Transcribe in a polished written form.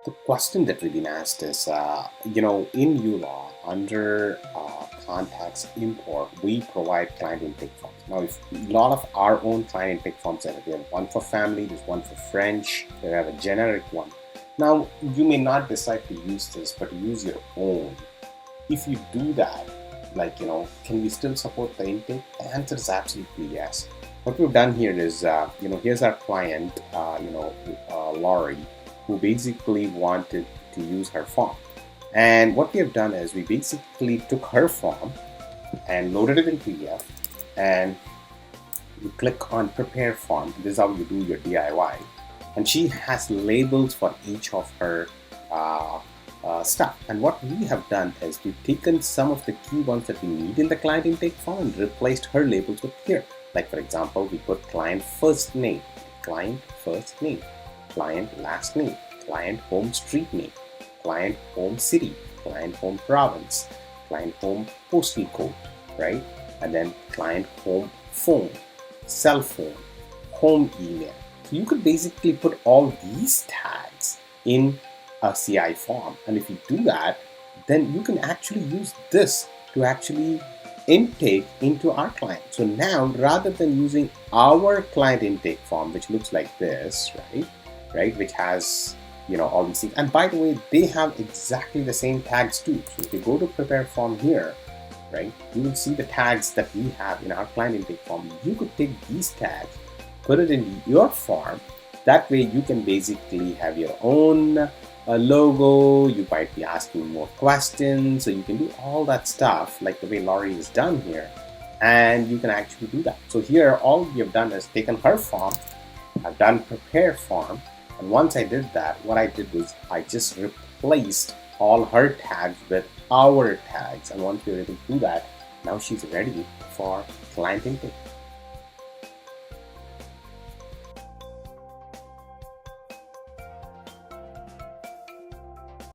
The question that we've been asked is, in uLaw, under contacts import, we provide client intake forms. Now, if a lot of our own client intake forms are, we have one for family, there's one for French, we have a generic one. Now, you may not decide to use this, but use your own. If you do that, can we still support the intake? The answer is absolutely yes. What we've done here is, here's our client, Laurie, who basically wanted to use her form. And what we have done is we basically took her form and loaded it in PDF, and you click on prepare form. This is how you do your DIY. And she has labels for each of her stuff. And what we have done is we've taken some of the key ones that we need in the client intake form and replaced her labels with here. Like, for example, we put client first name, client last name, client home street name, client home city, client home province, client home postal code, right? And then client home phone, cell phone, home email. So you could basically put all these tags in a CI form. And if you do that, then you can actually use this to actually intake into our client. So now, rather than using our client intake form, which looks like this, right, which has all these things, and by the way, they have exactly the same tags too. So if you go to prepare form here, right, you will see the tags that we have in our client intake form. You could take these tags, put it in your form. That way you can basically have your own logo. You might be asking more questions, so you can do all that stuff like the way Laurie is done here, and you can actually do that. So here all we have done is taken her form, I've done prepare form, and once I did that, what I did was I just replaced all her tags with our tags, and once we were able to do that, now she's ready for client intake.